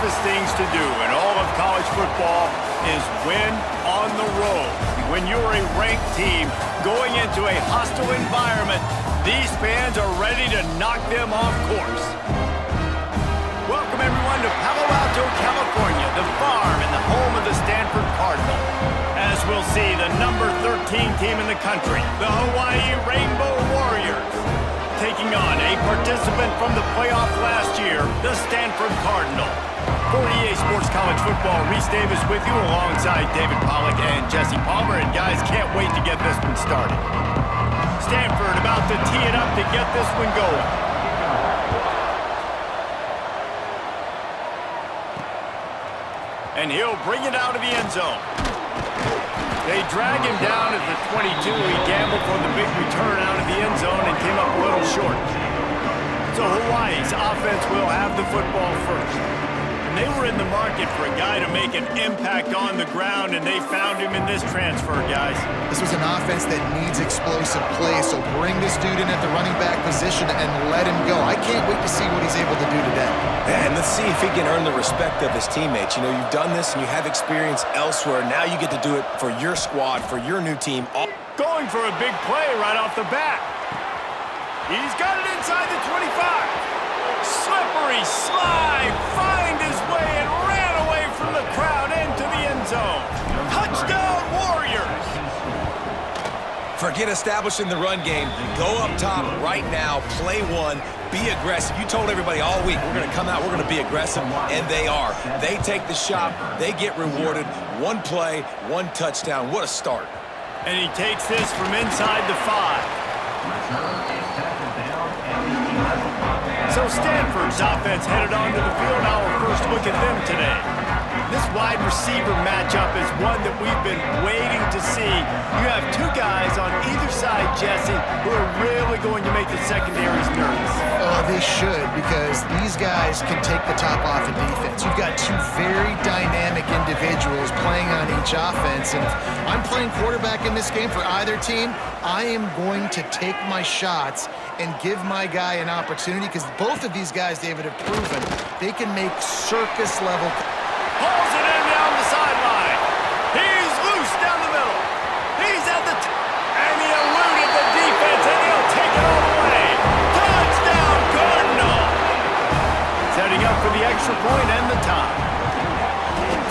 toughest things to do in all of college football is win on the road. When you're a ranked team going into a hostile environment, these fans are ready to knock them off course. Welcome, everyone, to Palo Alto, California, the farm and the home of the Stanford Cardinal. As we'll see, the number 13 team in the country, the Hawaii Rainbow Warriors, taking on a participant from the playoff last year, the Stanford Cardinal. For EA Sports College Football, Reese Davis with you alongside David Pollack and Jesse Palmer. And guys, can't wait to get this one started. Stanford about to tee it up to get this one going. And he'll bring it out of the end zone. They drag him down at the 22. He gambled for the big return out of the end zone and came up a little short. So Hawaii's offense will have the football first. And they were in the market for a guy to make an impact on the ground, and they found him in this transfer, guys. This was an offense that needs explosive play, so bring this dude in at the running back position and let him go. I can't wait to see what he's able to do today. And let's see if he can earn the respect of his teammates. You know, you've done this and you have experience elsewhere. Now you get to do it for your squad, for your new team. Going for a big play right off the bat. He's got it inside the 25. Slippery slide, find his way and ran away from the crowd into the end zone. Touchdown, Warriors! Forget establishing the run game. Go up top right now, play one, be aggressive. You told everybody all week, we're going to come out, we're going to be aggressive, and they are. They take the shot, they get rewarded. One play, one touchdown. What a start. And he takes this from inside the 5. So Stanford's offense headed onto the field. Our first look at them today. This wide receiver matchup is one that we've been waiting to see. You have two guys on either side, Jesse, who are really going to make the secondaries nervous. They should, because these guys can take the top off of defense. You've got two very dynamic individuals playing on each offense, and if I'm playing quarterback in this game for either team, I am going to take my shots and give my guy an opportunity, because both of these guys, David, have proven they can make circus-level. Pulls it in down the sideline. He's loose down the middle. He's at the and he eluded the defense, and he'll take it all the way. Touchdown, Cardinal! Setting up for the extra point and the tie.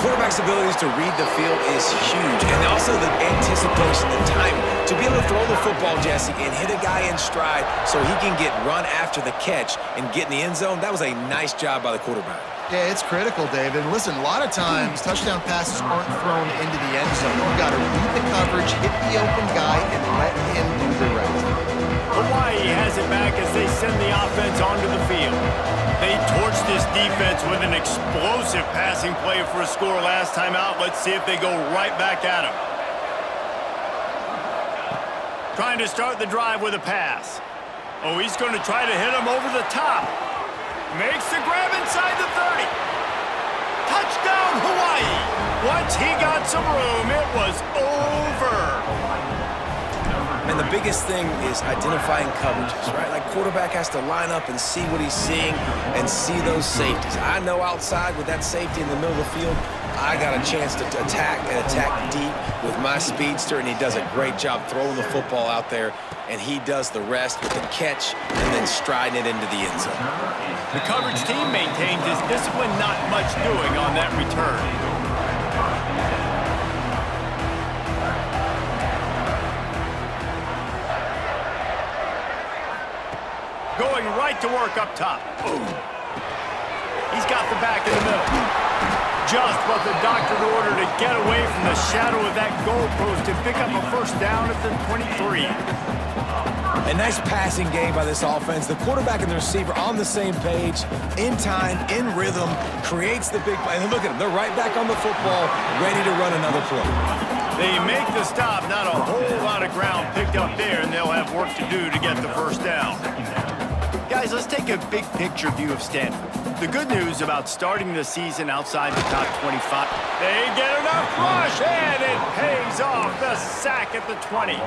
Quarterback's abilities to read the field is huge, and also the anticipation, the timing. To be able to throw the football, Jesse, and hit a guy in stride so he can get run after the catch and get in the end zone, that was a nice job by the quarterback. Yeah, it's critical, David. Listen, a lot of times, touchdown passes aren't thrown into the end zone. You've got to read the coverage, hit the open guy, and let him do the rest. Hawaii has it back as they send the offense onto the field. They torched this defense with an explosive passing play for a score last time out. Let's see if they go right back at him. Trying to start the drive with a pass. Oh, he's going to try to hit him over the top. Makes the grab inside the 30. Touchdown, Hawaii. Once he got some room, it was over. And the biggest thing is identifying coverages, right? Like, quarterback has to line up and see what he's seeing and see those safeties. I know outside with that safety in the middle of the field, I got a chance to attack and attack deep with my speedster, and he does a great job throwing the football out there, and he does the rest with the catch and then striding it into the end zone. The coverage team maintained his discipline, not much doing on that return. Going right to work up top. Ooh. He's got the back in the middle. Just what the doctor ordered to get away from the shadow of that goalpost and pick up a first down at the 23. A nice passing game by this offense. The quarterback and the receiver on the same page, in time, in rhythm, creates the big play. And look at them, they're right back on the football, ready to run another play. They make the stop, not a whole lot of ground picked up there, and they'll have work to do to get the first down. Guys, let's take a big picture view of Stanford. The good news about starting the season outside the top 25, they get enough rush, and it pays off. The sack at the 20.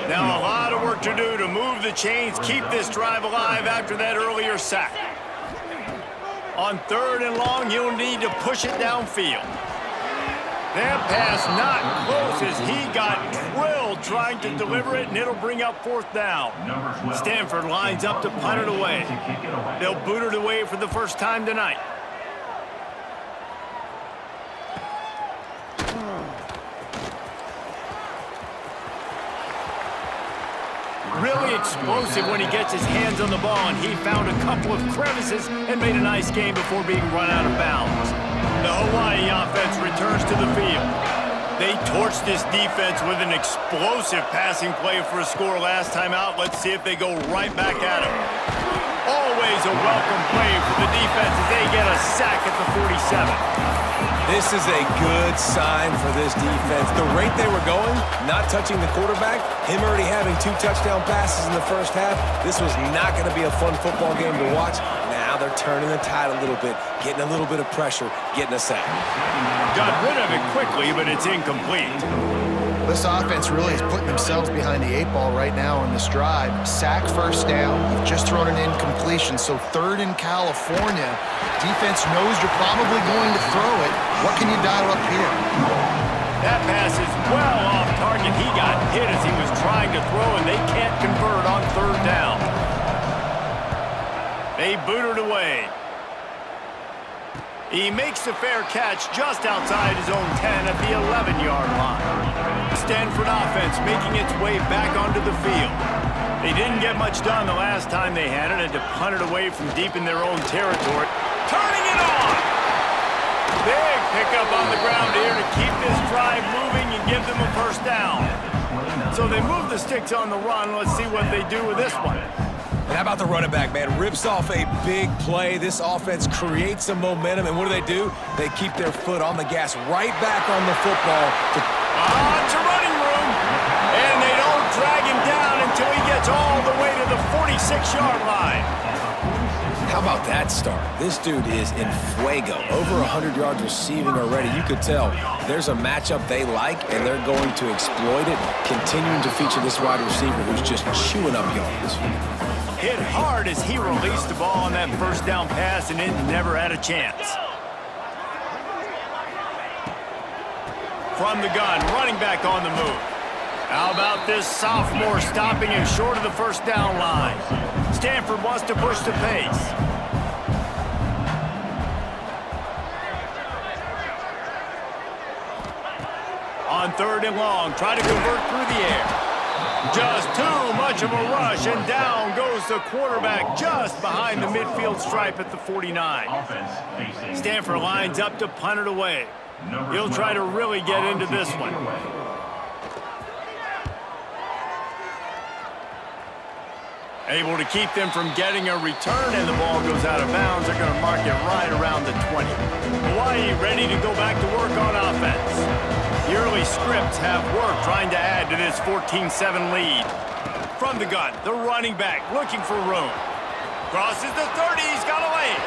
Now a lot of work to do to move the chains, keep this drive alive after that earlier sack. On 3rd and long, you'll need to push it downfield. That pass not close as he got drilled trying to deliver it, and it'll bring up 4th down. Stanford lines up to punt it away. They'll boot it away for the first time tonight. Really explosive when he gets his hands on the ball, and he found a couple of crevices and made a nice game before being run out of bounds. The Hawaii offense returns to the field. They torched this defense with an explosive passing play for a score last time out. Let's see if they go right back at him. Always a welcome play for the defense as they get a sack at the 47. This is a good sign for this defense. The rate they were going, not touching the quarterback, him already having 2 touchdown passes in the first half, this was not going to be a fun football game to watch. Now they're turning the tide a little bit, getting a little bit of pressure, getting a sack. Got rid of it quickly, but it's incomplete. This offense really is putting themselves behind the 8 ball right now on this drive. Sack, 1st down. You've just thrown an incompletion, so 3rd in California. Defense knows you're probably going to throw it. What can you dial up here? That pass is well off target. He got hit as he was trying to throw, and they can't convert on 3rd down. They boot it away. He makes the fair catch just outside his own 10 at the 11-yard line. Stanford offense making its way back onto the field. They didn't get much done the last time they had it, and to punt it away from deep in their own territory. Turning it on! Big pickup on the ground here to keep this drive moving and give them a 1st down. So they move the sticks on the run. Let's see what they do with this one. And how about the running back, man? Rips off a big play. This offense creates some momentum, and what do? They keep their foot on the gas right back on the football. To running room, and they don't drag him down until he gets all the way to the 46-yard line. How about that start? This dude is in fuego. Over 100 yards receiving already. You could tell there's a matchup they like, and they're going to exploit it, continuing to feature this wide receiver who's just chewing up yards. Hit hard as he released the ball on that 1st down pass, and it never had a chance. From the gun, running back on the move. How about this sophomore stopping him short of the 1st down line? Stanford wants to push the pace. On 3rd and long, try to convert through the air. Just too much of a rush, and down goes the quarterback just behind the midfield stripe at the 49. Stanford lines up to punt it away. He'll try to really get into this one. Able to keep them from getting a return, and the ball goes out of bounds. They're going to mark it right around the 20. Hawaii ready to go back to work on offense. The early scripts have worked trying to add to this 14-7 lead. From the gun, the running back looking for room. Crosses the 30, he's got a lane.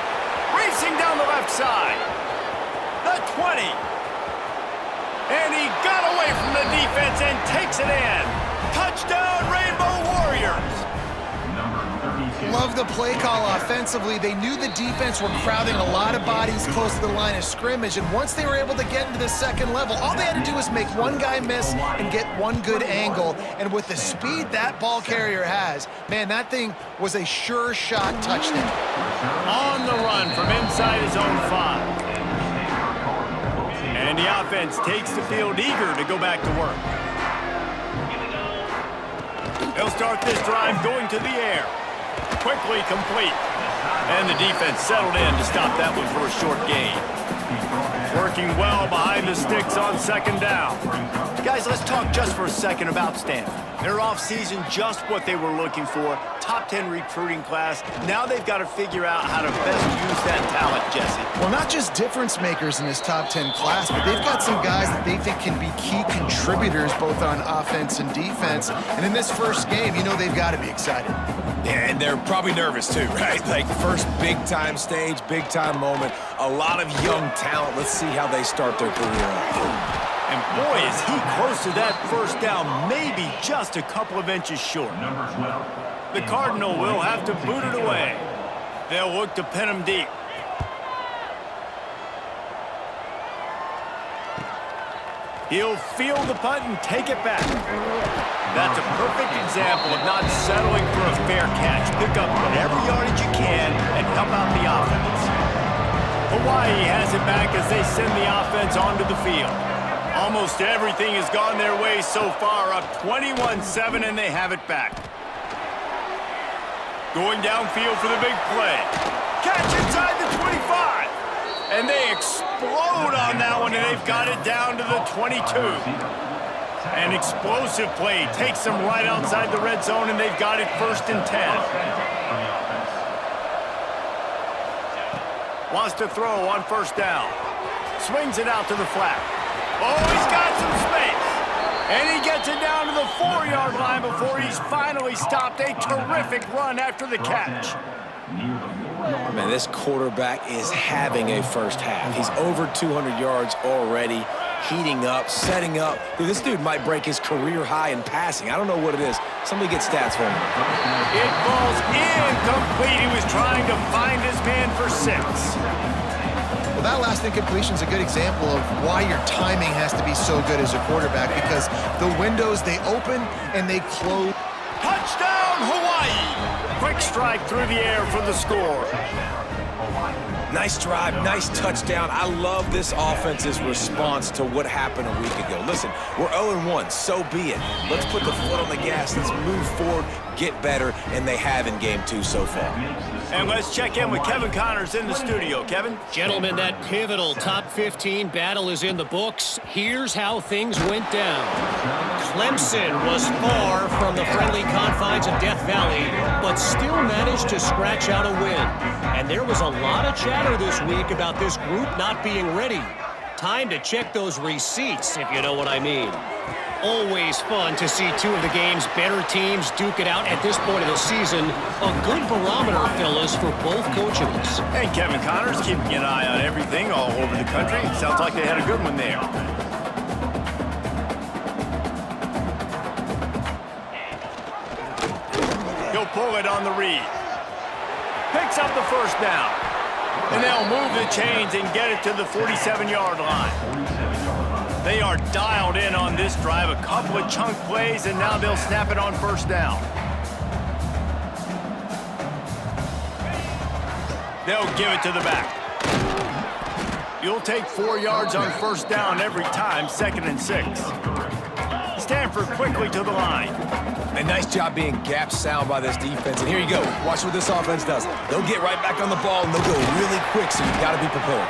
Racing down the left side. The 20. And he got away from the defense and takes it in. Touchdown, Rainbow Warriors. Love the play call offensively. They knew the defense were crowding a lot of bodies close to the line of scrimmage, and once they were able to get into the 2nd level, all they had to do was make one guy miss and get one good angle. And with the speed that ball carrier has, man, that thing was a sure shot touchdown. On the run from inside his own 5. And the offense takes the field eager to go back to work. They'll start this drive going to the air. Quickly complete. And the defense settled in to stop that one for a short gain. Working well behind the sticks on 2nd down. Guys, let's talk just for a second about Stanford. Their offseason, just what they were looking for. Top 10 recruiting class. Now they've got to figure out how to best use that talent, Jesse. Well, not just difference makers in this top 10 class, but they've got some guys that they think can be key contributors both on offense and defense. And in this first game, you know they've got to be excited. Yeah, and they're probably nervous too, right? Like first big-time stage, big-time moment. A lot of young talent. Let's see how they start their career off. And boy, is he close to that 1st down, maybe just a couple of inches short. The Cardinal will have to boot it away. They'll look to pin him deep. He'll field the punt and take it back. That's a perfect example of not settling for a fair catch. Pick up whatever yardage you can and help out the offense. Hawaii has it back as they send the offense onto the field. Almost everything has gone their way so far, up 21-7, and they have it back. Going downfield for the big play. Catch inside the 25. And they explode on that one, and they've got it down to the 22. An explosive play takes them right outside the red zone, and they've got it 1st and 10. Wants to throw on 1st down. Swings it out to the flat. Oh, he's got some space. And he gets it down to the 4-yard line before he's finally stopped. A terrific run after the catch. Man, this quarterback is having a first half. He's over 200 yards already, heating up, setting up. Dude, this dude might break his career high in passing. I don't know what it is. Somebody get stats for him. It falls incomplete. He was trying to find his man for 6. Well, that last incompletion is a good example of why your timing has to be so good as a quarterback, because the windows, they open and they close. Touchdown, Hawaii! Quick strike through the air for the score. Nice drive, nice touchdown. I love this offense's response to what happened a week ago. Listen, we're 0-1, so be it. Let's put the foot on the gas. Let's move forward, get better, and they have in game 2 so far. And let's check in with Kevin Connors in the studio. Kevin? Gentlemen, that pivotal top 15 battle is in the books. Here's how things went down. Clemson was far from the friendly confines of Death Valley, but still managed to scratch out a win. And there was a lot of chatter this week about this group not being ready. Time to check those receipts, if you know what I mean. Always fun to see 2 of the game's better teams duke it out at this point of the season. A good barometer, fellas, for both coaches. And Kevin Connors keeping an eye on everything all over the country. Sounds like they had a good one there. He'll pull it on the read. Picks up the 1st down. And they'll move the chains and get it to the 47-yard line. They are dialed in on this drive. A couple of chunk plays, and now they'll snap it on 1st down. They'll give it to the back. You'll take 4 yards on 1st down every time, 2nd and 6. Stanford quickly to the line. A nice job being gap sound by this defense. And here you go. Watch what this offense does. They'll get right back on the ball, and they'll go really quick, so you've got to be prepared.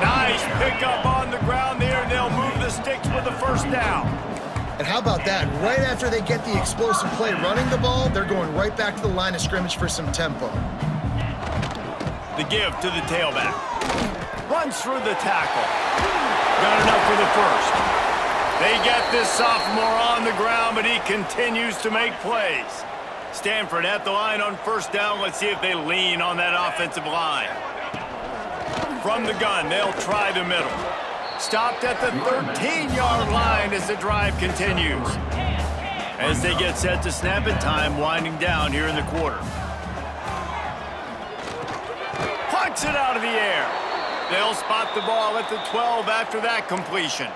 Nice pickup on the ground there. They'll move the sticks with the 1st down. And how about that? Right after they get the explosive play running the ball, they're going right back to the line of scrimmage for some tempo. The give to the tailback. Runs through the tackle. Got enough for the 1st. They get this sophomore on the ground, but he continues to make plays. Stanford at the line on 1st down. Let's see if they lean on that offensive line. From the gun, they'll try the middle. Stopped at the 13-yard line as the drive continues. As they get set to snap it, time winding down here in the quarter. Plucks it out of the air. They'll spot the ball at the 12 after that completion.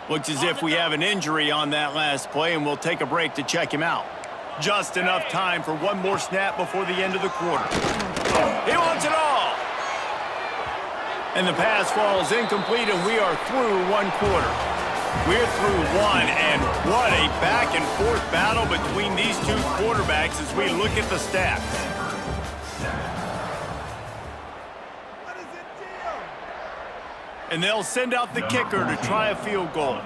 Looks as if we have an injury on that last play, and we'll take a break to check him out. Just enough time for one more snap before the end of the quarter. He wants it all. And the pass falls incomplete, and we are through 1 quarter. We're through 1, and what a back-and-forth battle between these 2 quarterbacks as we look at the stats. And they'll send out the kicker to try a field goal.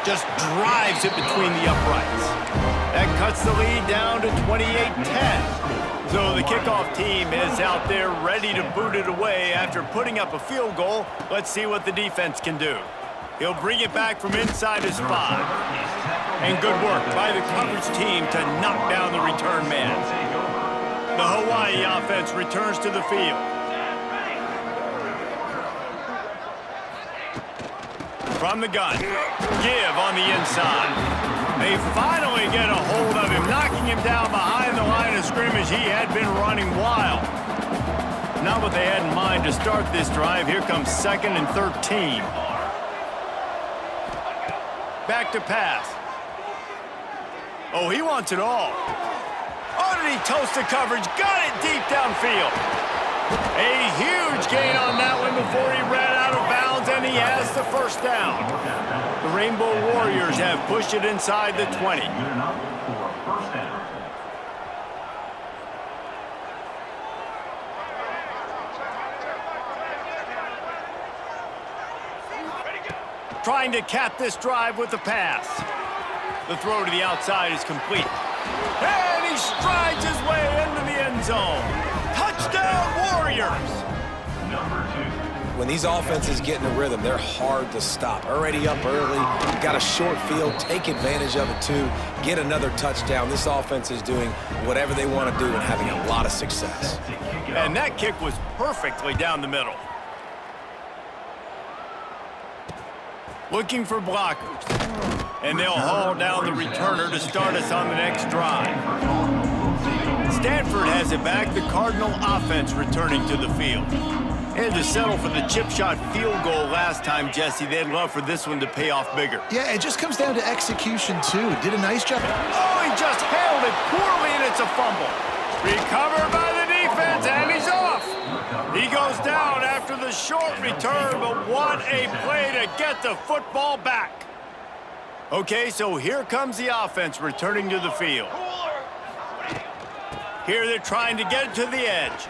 Just drives it between the uprights. That cuts the lead down to 28-10. So the kickoff team is out there ready to boot it away after putting up a field goal. Let's see what the defense can do. He'll bring it back from inside his 5. And good work by the coverage team to knock down the return man. The Hawaii offense returns to the field. From the gun, give on the inside. They finally get a hold of him, knocking him down behind the line of scrimmage. He had been running wild. Not what they had in mind to start this drive. Here comes 2nd and 13. Back to pass. Oh, he wants it all. Oh, did he toast the coverage? Got it deep downfield. A huge gain on that one before he ran out of bounds, and he has the first down. The Rainbow Warriors have pushed it inside the 20. Trying to cap this drive with the pass. The throw to the outside is complete. And he strides his way into the end zone. Touchdown, Warriors! When these offenses get in a rhythm, they're hard to stop. Already up early, got a short field, take advantage of it too, get another touchdown. This offense is doing whatever they want to do and having a lot of success. And that kick was perfectly down the middle. Looking for blockers. And they'll haul down the returner to start us on the next drive. Stanford has it back. The Cardinal offense returning to the field. Had to settle for the chip shot field goal last time, Jesse. They'd love for this one to pay off bigger. Yeah, it just comes down to execution, too. Did a nice job. Oh, he just handled it poorly, and it's a fumble. Recovered by the defense, and he's off. He goes down after the short return, but what a play to get the football back. Okay, so here comes the offense returning to the field. Here they're trying to get it to the edge.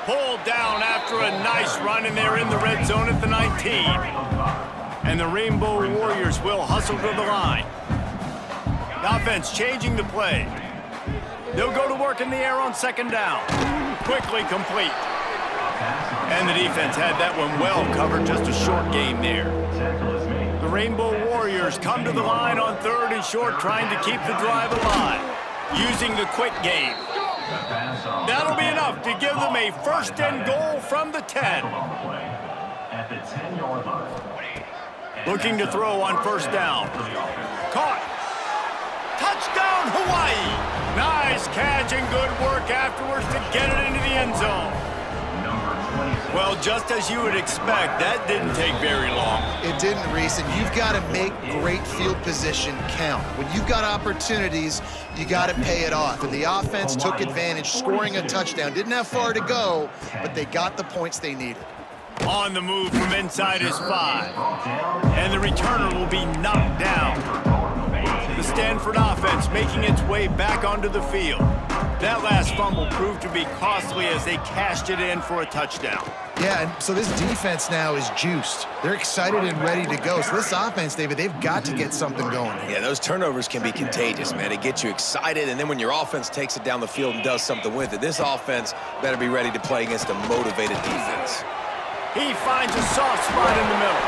Pulled down after a nice run, and they're in the red zone at the 19. And the Rainbow Warriors will hustle to the line. The offense changing the play. They'll go to work in the air on 2nd down. Quickly complete. And the defense had that one well covered, just a short gain there. The Rainbow Warriors come to the line on 3rd and short, trying to keep the drive alive, using the quick game. That'll be enough to give them a 1st and goal from the 10. Looking to throw on 1st down. Caught. Touchdown, Hawaii. Nice catch and good work afterwards to get it into the end zone. Well, just as you would expect, that didn't take very long. It didn't, Reese, and you've got to make great field position count. When you've got opportunities, you got to pay it off. And the offense took advantage, scoring a touchdown. Didn't have far to go, but they got the points they needed. On the move from inside his 5. And the returner will be knocked down. The Stanford offense making its way back onto the field. That last fumble proved to be costly as they cashed it in for a touchdown. Yeah, and so this defense now is juiced. They're excited and ready to go. So this offense, David, they've got to get something going. Yeah, those turnovers can be contagious, man. It gets you excited, and then when your offense takes it down the field and does something with it, this offense better be ready to play against a motivated defense. He finds a soft spot in the middle.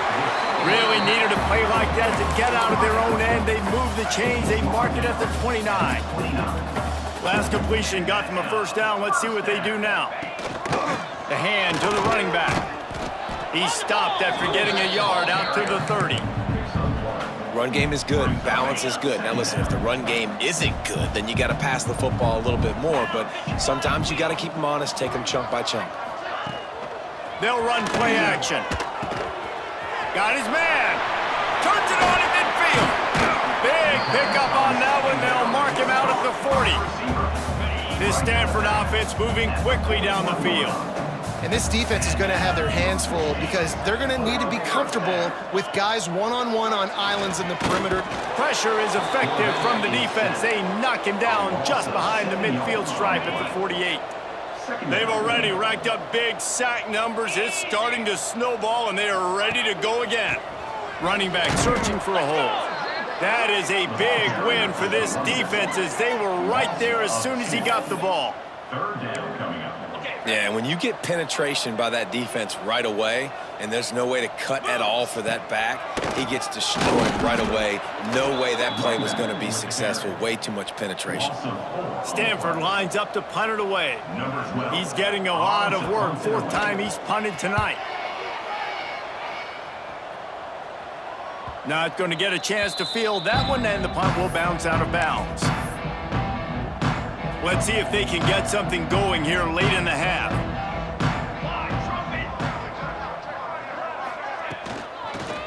Really needed a play like that to get out of their own end. They move the chains. They mark it at the 29. Last completion got them a 1st down. Let's see what they do now. The hand to the running back. He stopped after getting a yard out to the 30. Run game is good. Balance is good. Now, listen, if the run game isn't good, then you got to pass the football a little bit more. But sometimes you got to keep them honest, take them chunk by chunk. They'll run play action. Got his man. Turns it on in midfield. Big pickup on that one. They'll mark him out at the 40. This Stanford offense moving quickly down the field. And this defense is going to have their hands full because they're going to need to be comfortable with guys one-on-one on islands in the perimeter. Pressure is effective from the defense. They knock him down just behind the midfield stripe at the 48. They've already racked up big sack numbers. It's starting to snowball, and they are ready to go again. Running back searching for a hole. That is a big win for this defense as they were right there as soon as he got the ball. Yeah, when you get penetration by that defense right away, and there's no way to cut at all for that back, he gets destroyed right away. No way that play was going to be successful. Way too much penetration. Stanford lines up to punt it away. He's getting a lot of work. 4th time he's punted tonight. Not going to get a chance to field that one, and the punt will bounce out of bounds. Let's see if they can get something going here late in the half.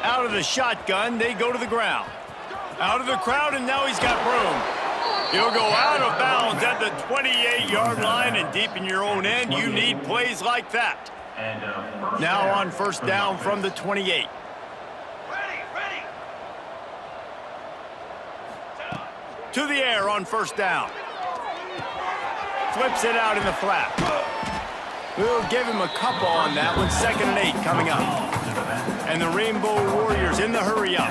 Out of the shotgun, they go to the ground. Out of the crowd, and now he's got room. He'll go out of bounds at the 28-yard line, and deep in your own end, you need plays like that. Now on first down from the 28. To the air on first down. Flips it out in the flat. We'll give him a couple on that one. 2nd and 8 coming up. And the Rainbow Warriors in the hurry-up.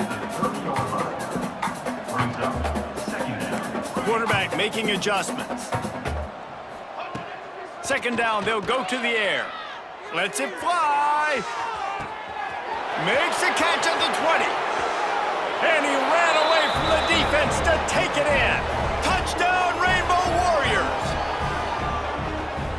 Quarterback making adjustments. 2nd down, they'll go to the air. Lets it fly. Makes a catch at the 20. And he ran away from the defense to take it in. Touchdown, Rainbow Warriors.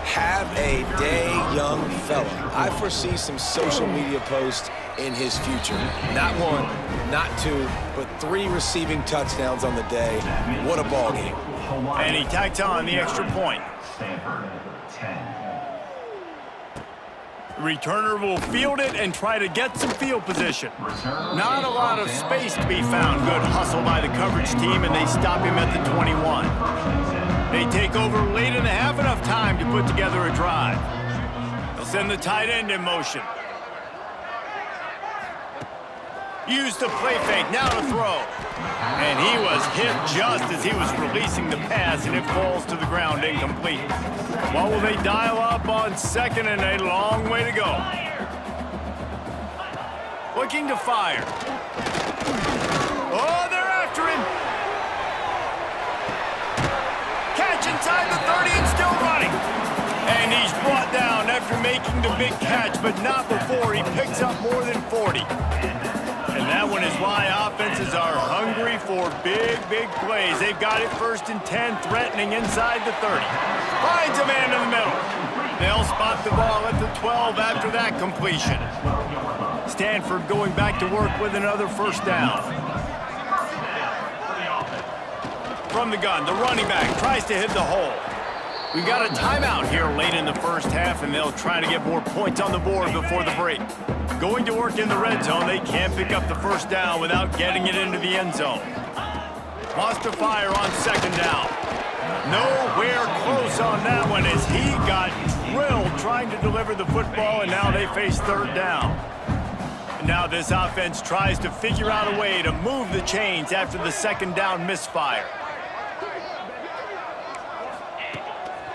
Have a day, young fella. I foresee some social media posts in his future. Not 1, not 2, but 3 receiving touchdowns on the day. What a ball game. And he tacked on the extra point. Stanford, 10. Returner will field it and try to get some field position. Not a lot of space to be found. Good hustle by the coverage team, and they stop him at the 21. They take over late in the half, enough time to put together a drive. They'll send the tight end in motion. Use the play fake, now to throw. And he was hit just as he was releasing the pass, and it falls to the ground incomplete. What will they dial up on 2nd and a long way to go? Looking to fire. Oh, they're after him. Catch inside the 30 and still running. And he's brought down after making the big catch, but not before he picks up more than 40. And that one is why offenses are hungry for big, big plays. They've got it 1st and 10, threatening inside the 30. Finds a man in the middle. They'll spot the ball at the 12 after that completion. Stanford going back to work with another first down. From the gun, the running back tries to hit the hole. We've got a timeout here late in the first half, and they'll try to get more points on the board before the break. Going to work in the red zone, they can't pick up the first down without getting it into the end zone. Wants to fire on 2nd down. Nowhere close on that one as he got drilled trying to deliver the football, and now they face 3rd down. And now this offense tries to figure out a way to move the chains after the 2nd down misfire.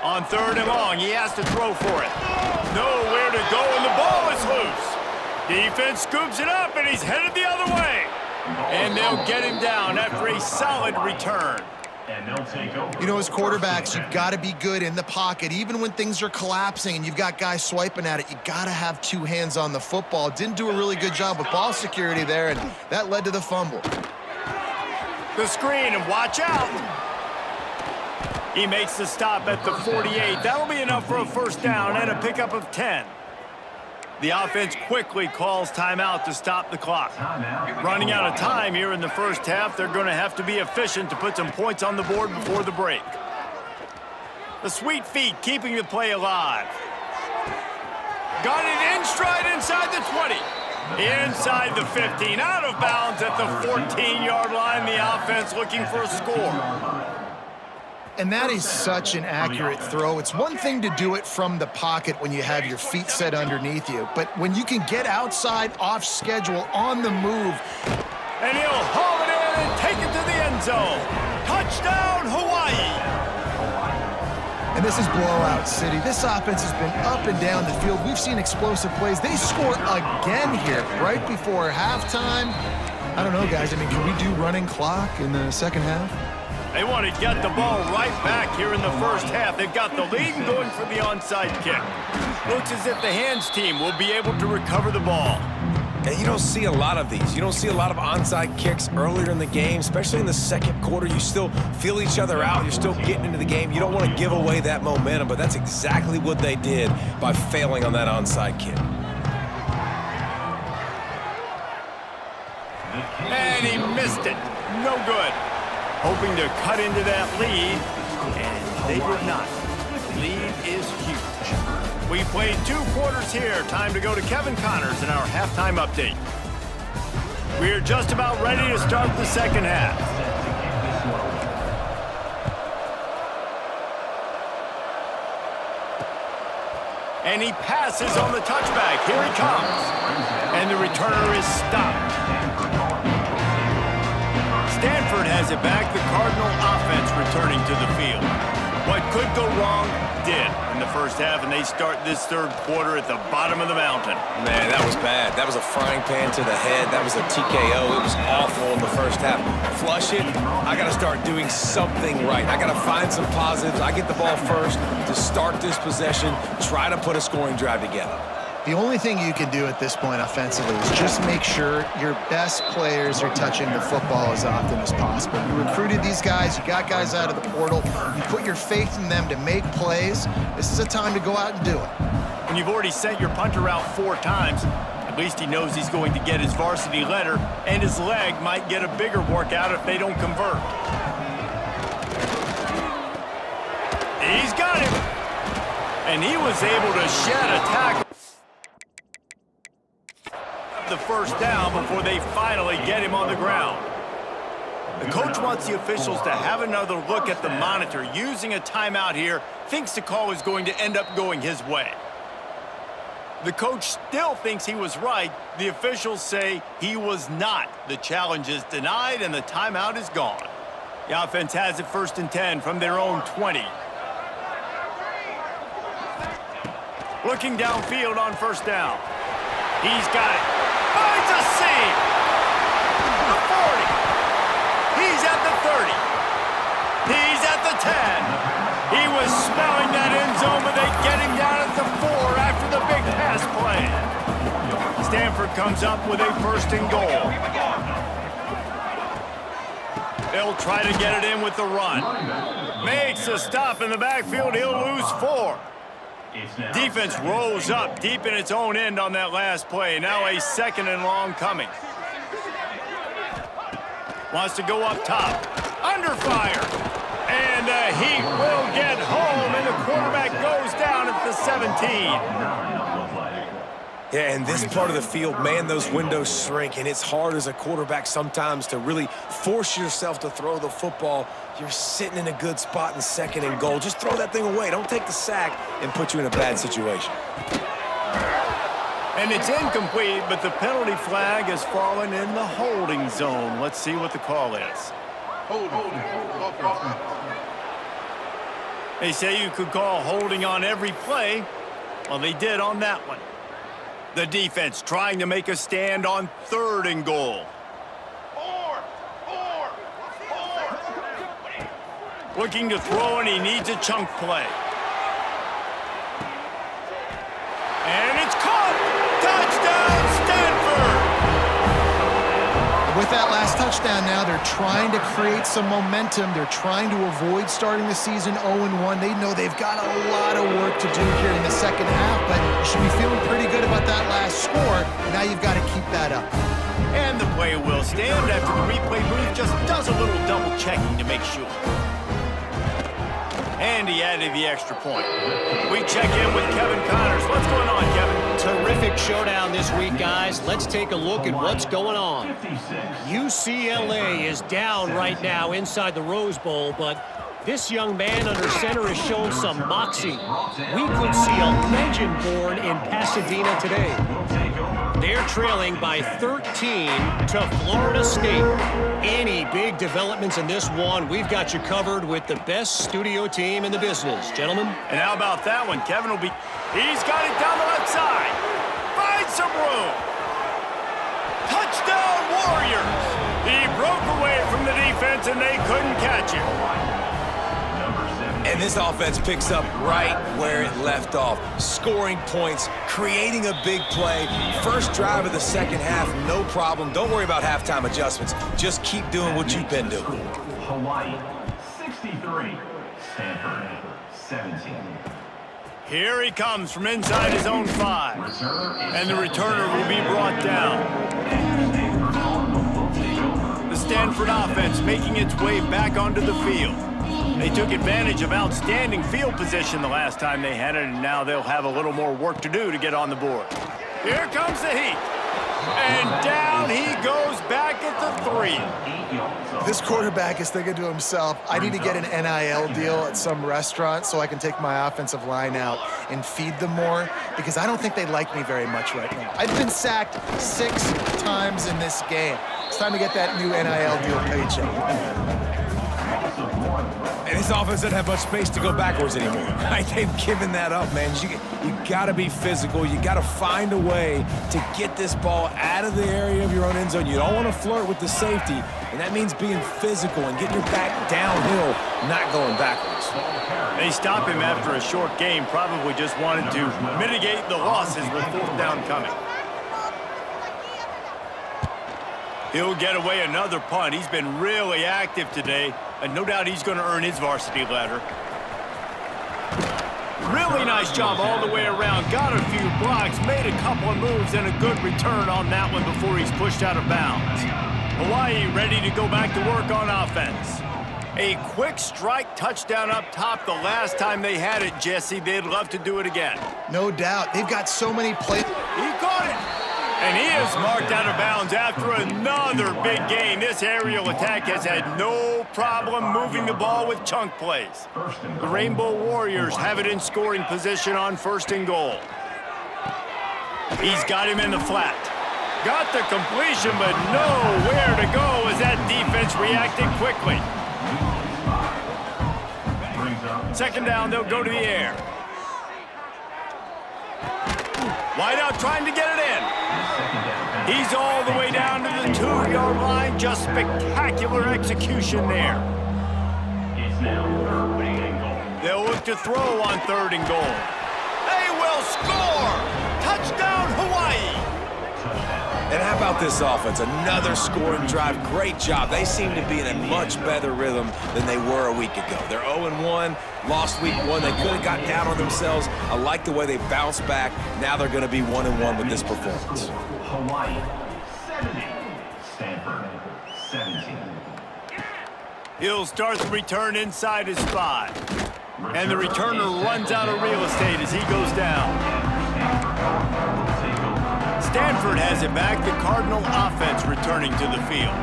On 3rd and long, he has to throw for it. Nowhere to go, and the ball is loose. Defense scoops it up, and he's headed the other way. And they'll get him down after a solid return. You know, as quarterbacks, you've got to be good in the pocket. Even when things are collapsing and you've got guys swiping at it, you got to have 2 hands on the football. Didn't do a really good job with ball security there, and that led to the fumble. The screen, and watch out. He makes the stop at the 48. That'll be enough for a first down and a pickup of 10. The offense quickly calls timeout to stop the clock. Running out of time here in the first half, they're going to have to be efficient to put some points on the board before the break. The sweet feet keeping the play alive. Got it in stride inside the 20. Inside the 15, out of bounds at the 14-yard line. The offense looking for a score. And that is such an accurate throw. It's one thing to do it from the pocket when you have your feet set underneath you, but when you can get outside, off schedule, on the move. And he'll haul it in and take it to the end zone. Touchdown, Hawaii. And this is blowout city. This offense has been up and down the field. We've seen explosive plays. They score again here right before halftime. I don't know, guys. I mean, can we do running clock in the second half? They want to get the ball right back here in the first half. They've got the lead and going for the onside kick. Looks as if the hands team will be able to recover the ball. And you don't see a lot of these. You don't see a lot of onside kicks earlier in the game, especially in the second quarter. You still feel each other out. You're still getting into the game. You don't want to give away that momentum, but that's exactly what they did by failing on that onside kick. And he missed it. No good. Hoping to cut into that lead, and they did not. Lead is huge. We played 2 quarters here. Time to go to Kevin Connors in our halftime update. We are just about ready to start the second half. And he passes on the touchback. Here he comes. And the returner is stopped. Stanford has it back. The Cardinal offense returning to the field. What could go wrong did in the first half, and they start this third quarter at the bottom of the mountain. Man, that was bad. That was a frying pan to the head. That was a TKO. It was awful in the first half. Flush it. I got to start doing something right. I got to find some positives. I get the ball first to start this possession, try to put a scoring drive together. The only thing you can do at this point offensively is just make sure your best players are touching the football as often as possible. You recruited these guys. You got guys out of the portal. You put your faith in them to make plays. This is a time to go out and do it. When you've already sent your punter out 4 times, at least he knows he's going to get his varsity letter, and his leg might get a bigger workout if they don't convert. He's got him. And he was able to shed a tackle. The first down before they finally get him on the ground. The coach wants the officials to have another look at the monitor. Using a timeout here, thinks the call is going to end up going his way. The coach still thinks he was right. The officials say he was not. The challenge is denied and the timeout is gone. The offense has it 1st and 10 from their own 20. Looking downfield on 1st down. He's got it. Finds a seam. The 40. He's at the 30. He's at the 10. He was smelling that end zone, but they get him down at the 4 after the big pass play. Stanford comes up with a 1st and goal. They'll try to get it in with the run. Makes a stop in the backfield. He'll lose 4. Defense rolls up deep in its own end on that last play. Now a 2nd and long coming. Wants to go up top. Under fire. And he will get home, and the quarterback goes down at the 17. Yeah, in this part of the field, man, those windows shrink, and it's hard as a quarterback sometimes to really force yourself to throw the football. You're sitting in a good spot in 2nd and goal. Just throw that thing away. Don't take the sack and put you in a bad situation. And it's incomplete, but the penalty flag has fallen in the holding zone. Let's see what the call is. They say you could call holding on every play. Well, they did on that one. The defense trying to make a stand on 3rd and goal. Looking to throw, and he needs a chunk play. And it's caught! Touchdown, Stanford! With that last touchdown now, they're trying to create some momentum. They're trying to avoid starting the season 0-1. They know they've got a lot of work to do here in the second half, but you should be feeling pretty good about that last score. Now you've got to keep that up. And the play will stand after the replay booth just does a little double checking to make sure. And he added the extra point. We check in with Kevin Connors. What's going on, Kevin? Terrific showdown this week, guys. Let's take a look at what's going on. UCLA is down right now inside the Rose Bowl, but this young man under center has shown some moxie. We could see a legend born in Pasadena today. They're trailing by 13 to Florida State. Any big developments in this one, we've got you covered with the best studio team in the business, gentlemen. And how about that one? Kevin will be... He's got it down the left side. Find some room. Touchdown, Warriors. He broke away from the defense, and they couldn't catch him. And this offense picks up right where it left off. Scoring points, creating a big play. First drive of the second half, no problem. Don't worry about halftime adjustments. Just keep doing what you've been doing. Hawaii, 63. Stanford, 17. Here he comes from inside his own 5. And the returner will be brought down. Stanford offense making its way back onto the field. They took advantage of outstanding field position the last time they had it, and now they'll have a little more work to do to get on the board. Here comes the heat. And down he goes back at the 3. This quarterback is thinking to himself, I need to get an NIL deal at some restaurant so I can take my offensive line out and feed them more, because I don't think they like me very much right now. I've been sacked 6 times in this game. It's time to get that new NIL deal paycheck. And this offense doesn't have much space to go backwards anymore. Right? They've given that up, man. You got to be physical. You got to find a way to get this ball out of the area of your own end zone. You don't want to flirt with the safety, and that means being physical and getting your back downhill, not going backwards. They stop him after a short game, probably just wanted to mitigate the losses with 4th down coming. He'll get away another punt. He's been really active today, and no doubt he's going to earn his varsity letter. Really nice job all the way around. Got a few blocks, made a couple of moves, and a good return on that one before he's pushed out of bounds. Hawaii ready to go back to work on offense. A quick strike touchdown up top the last time they had it, Jesse. They'd love to do it again. No doubt. They've got so many plays. He caught it. And he is marked out of bounds after another big gain. This aerial attack has had no problem moving the ball with chunk plays. The Rainbow Warriors have it in scoring position on 1st and goal. He's got him in the flat. Got the completion, but nowhere to go as that defense reacted quickly. 2nd down, they'll go to the air. Wide out trying to get it in. He's all the way down to the 2-yard line. Just spectacular execution there. They'll look to throw on 3rd and goal. They will score! Touchdown, Hawaii! And how about this offense? Another scoring drive. Great job. They seem to be in a much better rhythm than they were a week ago. They're 0-1, lost week 1. They could have got down on themselves. I like the way they bounced back. Now they're going to be 1-1 with this performance. Hawaii 70, Stanford 17. He'll start the return inside his spot. And the returner runs out of real estate as he goes down. Stanford has it back. The Cardinal offense returning to the field.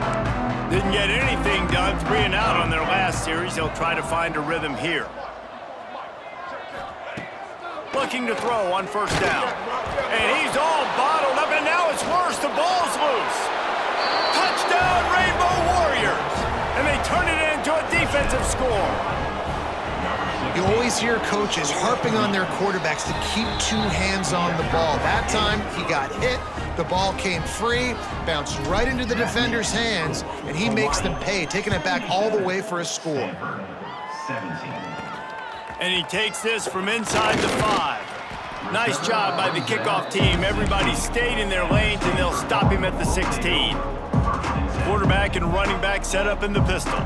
Didn't get anything done, 3 and out on their last series. They'll try to find a rhythm here. Looking to throw on 1st down. And he's all bottled up, and now it's worse. The ball's loose. Touchdown, Rainbow Warriors. And they turn it into a defensive score. You always hear coaches harping on their quarterbacks to keep 2 hands on the ball. That time, he got hit, the ball came free, bounced right into the defender's hands, and he makes them pay, taking it back all the way for a score. 17. And he takes this from inside the 5. Nice job by the kickoff team. Everybody stayed in their lanes, and they'll stop him at the 16. Quarterback and running back set up in the pistol.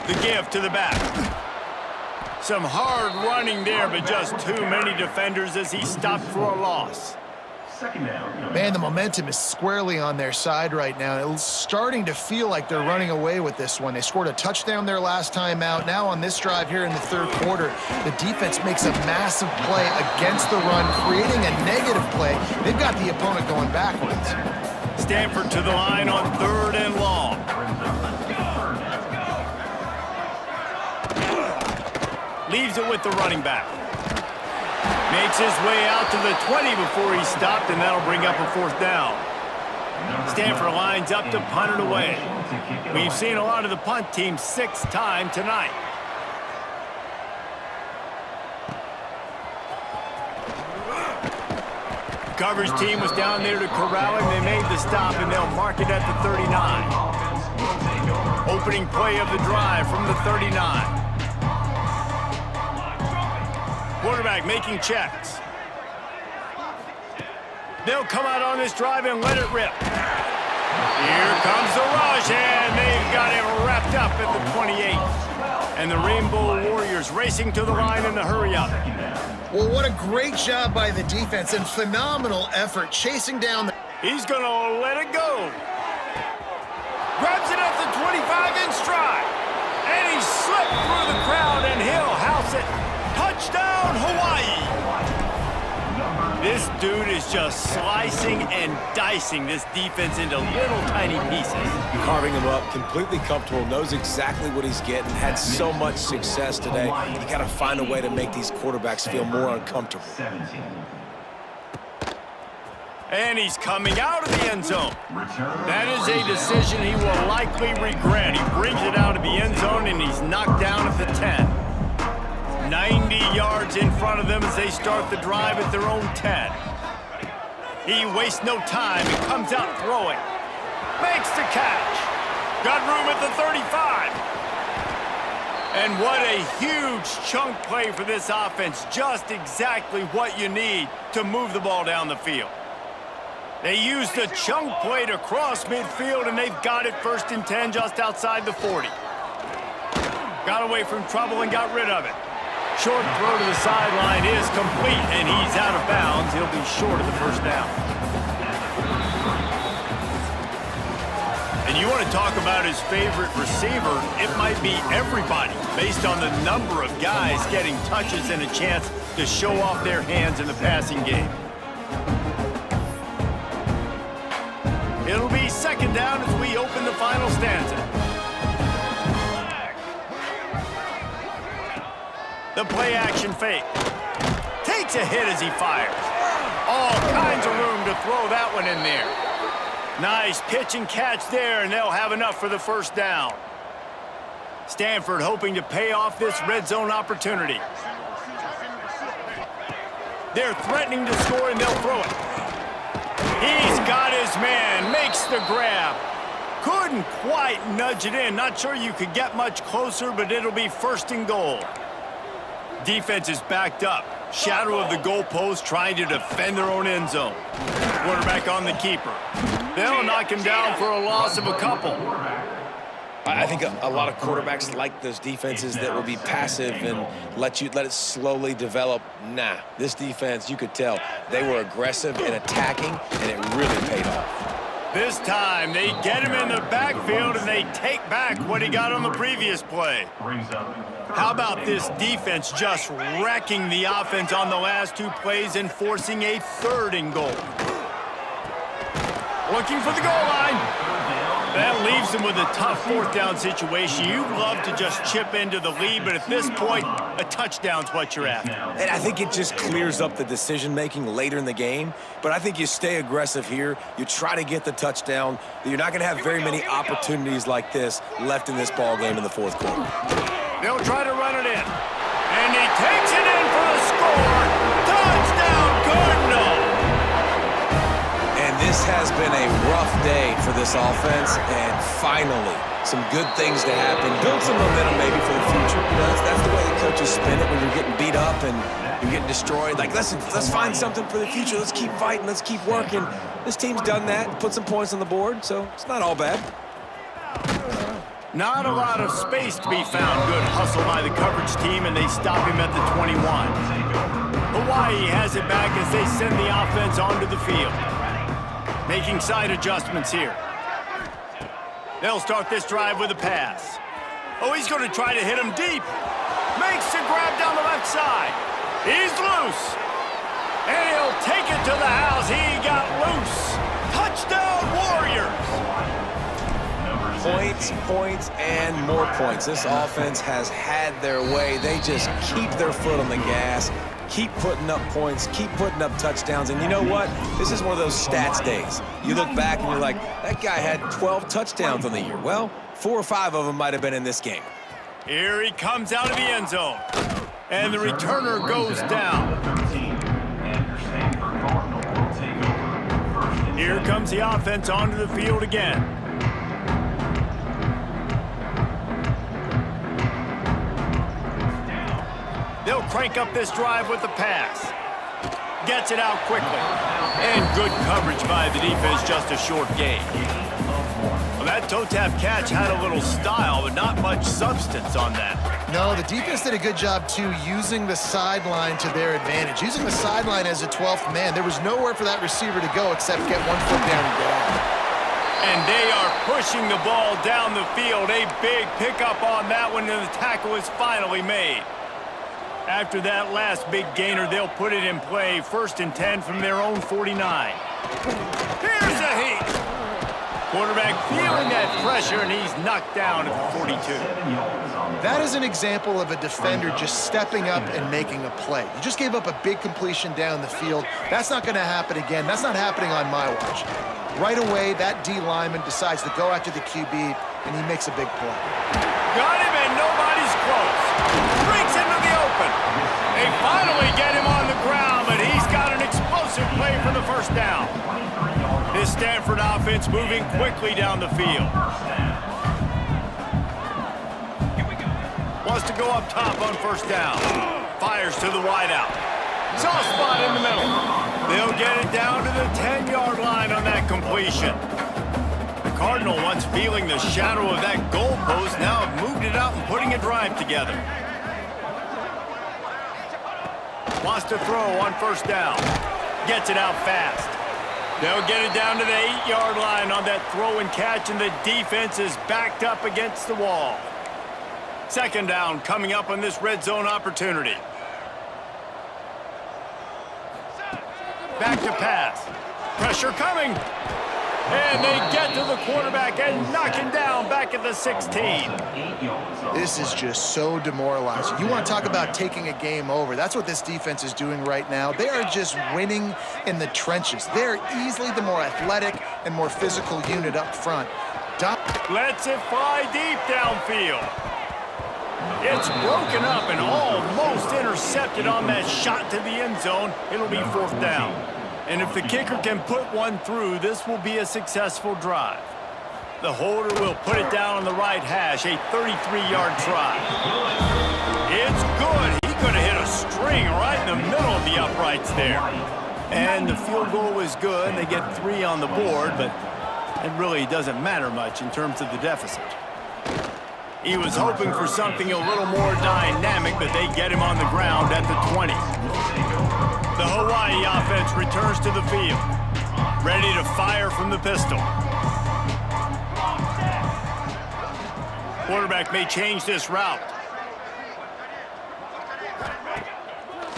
The give to the back. Some hard running there, but just too many defenders as he stopped for a loss. 2nd down. Man, the momentum is squarely on their side right now. It's starting to feel like they're running away with this one. They scored a touchdown their last time out. Now on this drive here in the 3rd quarter, the defense makes a massive play against the run, creating a negative play. They've got the opponent going backwards. Stanford to the line on 3rd and long. Leaves it with the running back. Makes his way out to the 20 before he stopped, and that'll bring up a 4th down. Stanford lines up to punt it away. We've seen a lot of the punt team 6th time tonight. Coverage team was down there to corral him. They made the stop, and they'll mark it at the 39. Opening play of the drive from the 39. Quarterback making checks. They'll come out on this drive and let it rip. Here comes the rush, and they've got him wrapped up at the 28. And the Rainbow Warriors racing to the line in the hurry up. Well, what a great job by the defense and phenomenal effort chasing down the... He's going to let it go. Grabs it at the 25 in stride. And he slipped through the crowd, and he'll house it. Touchdown, Hawaii. This dude is just slicing and dicing this defense into little tiny pieces. Carving him up, completely comfortable, knows exactly what he's getting, had so much success today. You got to find a way to make these quarterbacks feel more uncomfortable. 17. And he's coming out of the end zone. That is a decision he will likely regret. He brings it out of the end zone, and he's knocked down at the 10. 90 yards in front of them as they start the drive at their own 10. He wastes no time. He comes out throwing. Makes the catch. Got room at the 35. And what a huge chunk play for this offense. Just exactly what you need to move the ball down the field. They used the chunk play to cross midfield, and they've got it 1st and 10 just outside the 40. Got away from trouble and got rid of it. Short throw to the sideline is complete, and he's out of bounds. He'll be short of the 1st down. And you want to talk about his favorite receiver, it might be everybody, based on the number of guys getting touches and a chance to show off their hands in the passing game. It'll be 2nd down as we open the final stanza. The play action fake. Takes a hit as he fires. All kinds of room to throw that one in there. Nice pitch and catch there, and they'll have enough for the 1st down. Stanford hoping to pay off this red zone opportunity. They're threatening to score, and they'll throw it. He's got his man, makes the grab. Couldn't quite nudge it in. Not sure you could get much closer, but it'll be 1st and goal. Defense is backed up. Shadow of the goalpost trying to defend their own end zone. Quarterback on the keeper. They'll knock him down for a loss of a couple. I think a lot of quarterbacks like those defenses that will be passive and let it slowly develop. Nah, this defense, you could tell, they were aggressive and attacking, and it really paid off. This time, they get him in the backfield, and they take back what he got on the previous play. How about this defense just wrecking the offense on the last 2 plays and forcing a 3rd and goal? Looking for the goal line. That leaves them with a tough 4th down situation. You'd love to just chip into the lead, but at this point, a touchdown's what you're after. And I think it just clears up the decision-making later in the game. But I think you stay aggressive here. You try to get the touchdown. You're not going to have very many opportunities like this left in this ball game in the 4th quarter. They'll try to run it in. And he takes it in for the score. Touchdown, Cardinal! And this has been a rough day for this offense, and finally, some good things to happen. Build some momentum maybe for the future. You know, that's the way the coaches spin it when you're getting beat up and you're getting destroyed. Like, listen, let's find something for the future. Let's keep fighting. Let's keep working. This team's done that, put some points on the board, so it's not all bad. Not a lot of space to be found. Good hustle by the coverage team, and they stop him at the 21. Hawaii has it back as they send the offense onto the field. Making side adjustments here. They'll start this drive with a pass. Oh, he's going to try to hit him deep. Makes the grab down the left side. He's loose. And he'll take it to the house. He got loose. Touchdown, Warriors. Points, points, and more points. This offense has had their way. They just keep their foot on the gas, keep putting up points, keep putting up touchdowns. And you know what? This is one of those stats days. You look back and you're like, that guy had 12 touchdowns on the year. Well, 4 or 5 of them might have been in this game. Here he comes out of the end zone. And the returner goes down. Here comes the offense onto the field again. They'll crank up this drive with the pass. Gets it out quickly. And good coverage by the defense, just a short gain. Well, that toe tap catch had a little style, but not much substance on that. No, the defense did a good job, too, using the sideline to their advantage. Using the sideline as a 12th man. There was nowhere for that receiver to go except get 1 foot down and get out. And they are pushing the ball down the field. A big pickup on that one, and the tackle is finally made. After that last big gainer, they'll put it in play. 1st and 10 from their own 49. Here's a heat. Quarterback feeling that pressure, and he's knocked down at the 42. That is an example of a defender just stepping up and making a play. You just gave up a big completion down the field. That's not going to happen again. That's not happening on my watch. Right away, that D lineman decides to go after the QB, and he makes a big play. Got him, and nobody's close. Breaks into the open. They finally get him on the ground, but he's got an explosive play for the 1st down. This Stanford offense moving quickly down the field. Wants to go up top on 1st down. Fires to the wideout. Soft spot in the middle. They'll get it down to the 10-yard line on that completion. The Cardinal, once feeling the shadow of that goalpost, now have moved it out and putting a drive together. Wants to throw on 1st down. Gets it out fast. They'll get it down to the 8-yard line on that throw and catch, and the defense is backed up against the wall. 2nd down coming up on this red zone opportunity. Back to pass. Pressure coming. And they get to the quarterback and knock him down back at the 16. This is just so demoralizing. You want to talk about taking a game over. That's what this defense is doing right now. They are just winning in the trenches. They're easily the more athletic and more physical unit up front. Lets it fly deep downfield. It's broken up and almost intercepted on that shot to the end zone. It'll be 4th down. And if the kicker can put one through, this will be a successful drive. The holder will put it down on the right hash, a 33-yard try. It's good. He could have hit a string right in the middle of the uprights there. And the field goal was good. They get 3 on the board, but it really doesn't matter much in terms of the deficit. He was hoping for something a little more dynamic, but they get him on the ground at the 20. The Hawaii offense returns to the field, ready to fire from the pistol. Quarterback may change this route.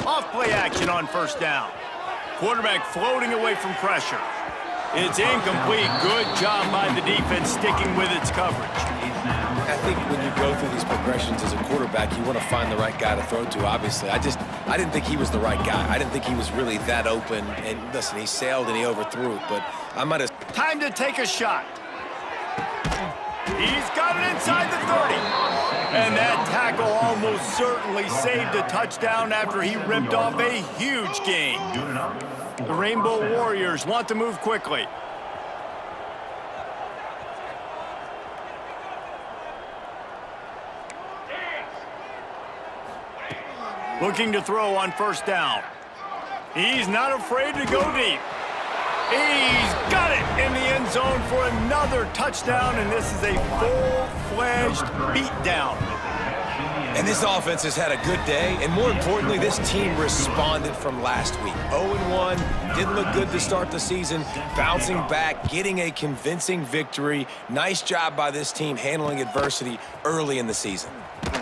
Off play action on 1st down. Quarterback floating away from pressure. It's incomplete. Good job by the defense sticking with its coverage. I think when you go through these progressions as a quarterback, you want to find the right guy to throw to, obviously. I didn't think he was the right guy. I didn't think he was really that open. And listen, he sailed and he overthrew it, but I might have... Time to take a shot. He's got it inside the 30. And that tackle almost certainly saved a touchdown after he ripped off a huge gain. The Rainbow Warriors want to move quickly. Looking to throw on 1st down. He's not afraid to go deep. He's got it in the end zone for another touchdown, and this is a full-fledged beatdown. And this offense has had a good day, and more importantly, this team responded from last week. 0-1, didn't look good to start the season, bouncing back, getting a convincing victory. Nice job by this team handling adversity early in the season.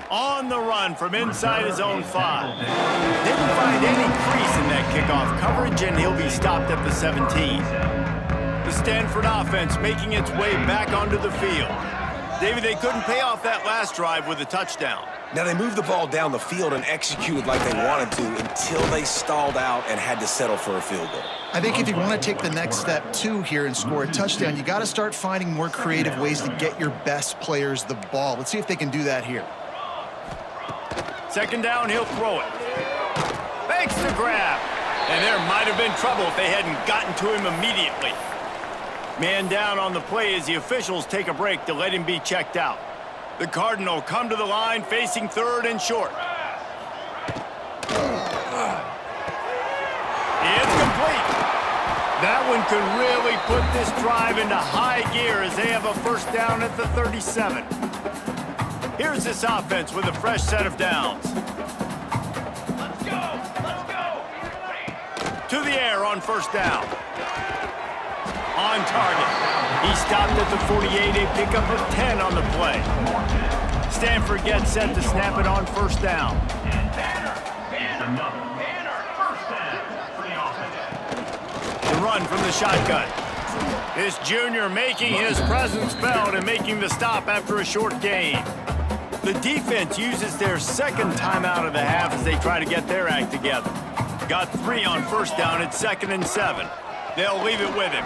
On the run from inside his own 5. Didn't find any crease in that kickoff coverage, and he'll be stopped at the 17. The Stanford offense making its way back onto the field. David, they couldn't pay off that last drive with a touchdown. Now, they moved the ball down the field and executed like they wanted to until they stalled out and had to settle for a field goal. I think if you want to take the next step, too, here and score a touchdown, you got to start finding more creative ways to get your best players the ball. Let's see if they can do that here. 2nd down, he'll throw it. Fakes the grab. And there might have been trouble if they hadn't gotten to him immediately. Man down on the play as the officials take a break to let him be checked out. The Cardinal come to the line facing 3rd and short. It's complete. That one could really put this drive into high gear as they have a 1st down at the 37. Here's this offense with a fresh set of downs. Let's go! Let's go! To the air on first down. On target. He stopped at the 48, a pickup of 10 on the play. Stanford gets set to snap it on first down. Another first down for the offense. The run from the shotgun. This junior making his presence felt and making the stop after a short gain. The defense uses their second timeout of the half as they try to get their act together. Got 3 on first down at 2nd and 7. They'll leave it with him.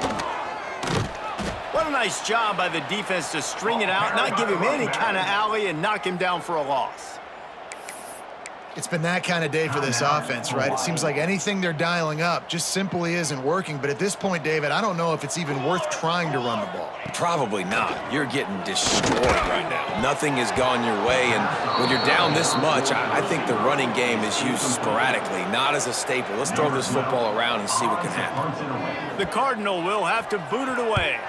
What a nice job by the defense to string it out, not give him any kind of alley, and knock him down for a loss. It's been that kind of day for this offense, right? It seems like anything they're dialing up just simply isn't working. But at this point, David, I don't know if it's even worth trying to run the ball. Probably not. You're getting destroyed right now. Nothing has gone your way, and when you're down this much, I think the running game is used sporadically, not as a staple. Let's throw this football around and see what can happen. The Cardinal will have to boot it away.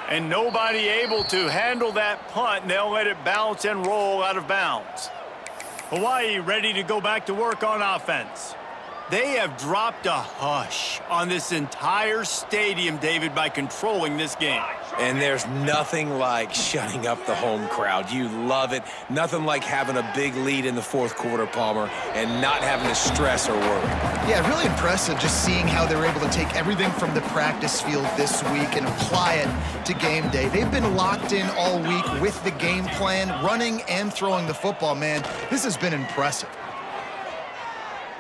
And nobody able to handle that punt, and they'll let it bounce and roll out of bounds. Hawaii ready to go back to work on offense. They have dropped a hush on this entire stadium, David, by controlling this game. And there's nothing like shutting up the home crowd. You love it. Nothing like having a big lead in the fourth quarter, Palmer, and not having to stress or worry. Yeah, really impressive just seeing how they're able to take everything from the practice field this week and apply it to game day. They've been locked in all week with the game plan, running and throwing the football, man. This has been impressive.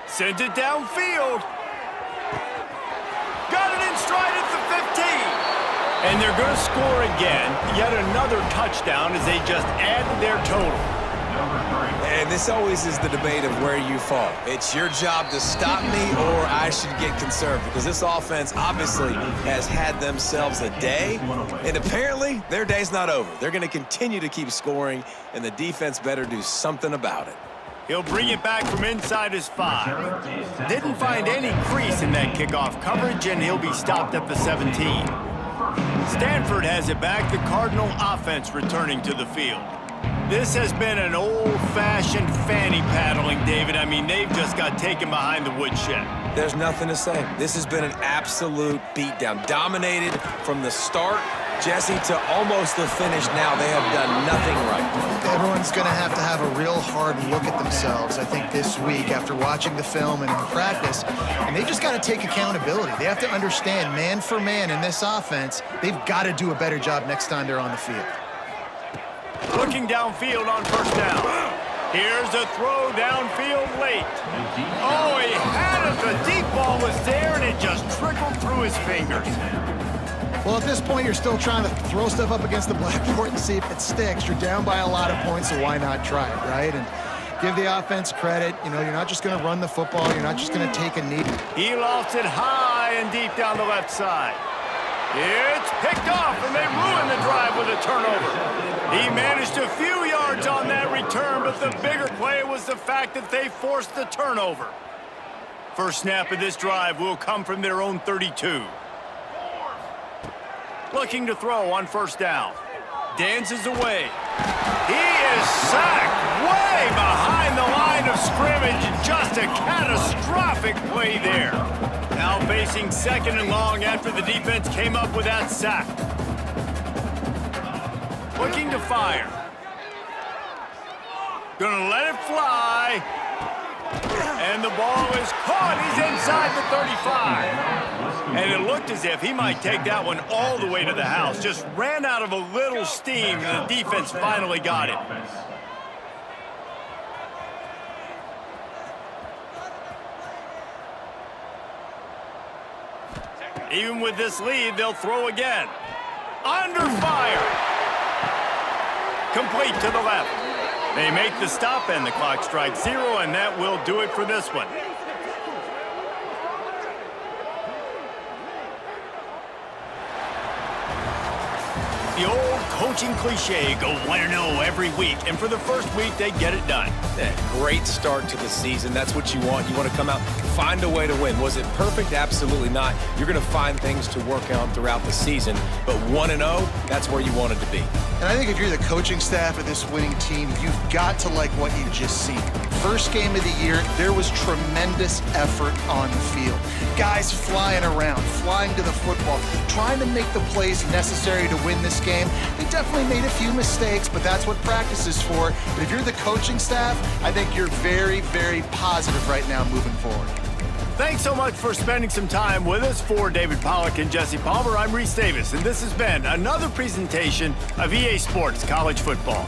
Sends it downfield. Got it in stride at the 15. And they're going to score again. Yet another touchdown as they just added their total. And this always is the debate of where you fall. It's your job to stop me or I should get conservative, because this offense obviously has had themselves a day, and apparently their day's not over. They're going to continue to keep scoring, and the defense better do something about it. He'll bring it back from inside his 5. Didn't find any crease in that kickoff coverage, and he'll be stopped at the 17. Stanford has it back, the Cardinal offense returning to the field. This has been an old-fashioned fanny paddling, David. I mean, they've just got taken behind the woodshed. There's nothing to say. This has been an absolute beatdown. Dominated from the start, Jesse, to almost the finish now. They have done nothing right. Everyone's going to have a real hard look at themselves, I think, this week after watching the film and in practice. And they just got to take accountability. They have to understand, man for man in this offense, they've got to do a better job next time they're on the field. Looking downfield on first down. Here's a throw downfield late. Oh, he had it. The deep ball was there, and it just trickled through his fingers. Well, at this point, you're still trying to throw stuff up against the blackboard and see if it sticks. You're down by a lot of points, so why not try it, right? And give the offense credit. You know, you're not just going to run the football. You're not just going to take a knee. He lofts it high and deep down the left side. It's picked off, and they ruin the drive with a turnover. He managed a few yards on that return, but the bigger play was the fact that they forced the turnover. First snap of this drive will come from their own 32. Looking to throw on first down. Dances away. He is sacked way behind the line of scrimmage. Just a catastrophic play there. Now facing 2nd and long after the defense came up with that sack. Looking to fire. Gonna let it fly. And the ball is caught. He's inside the 35. And it looked as if he might take that one all the way to the house. Just ran out of a little steam, and the defense finally got it. Even with this lead, they'll throw again. Under fire. Complete to the left. They make the stop, and the clock strikes 0, and that will do it for this one. The old coaching cliche, go 1-0 every week, and for the first week, they get it done. Yeah, great start to the season. That's what you want. You want to come out, find a way to win. Was it perfect? Absolutely not. You're going to find things to work on throughout the season, but 1-0, that's where you wanted to be. And I think if you're the coaching staff of this winning team, you've got to like what you've just seen. First game of the year, there was tremendous effort on the field. Guys flying around, flying to the football, trying to make the plays necessary to win this game. They definitely made a few mistakes, but that's what practice is for. But if you're the coaching staff, I think you're very, very positive right now moving forward. Thanks so much for spending some time with us. For David Pollack and Jesse Palmer, I'm Reese Davis, and this has been another presentation of EA Sports College Football.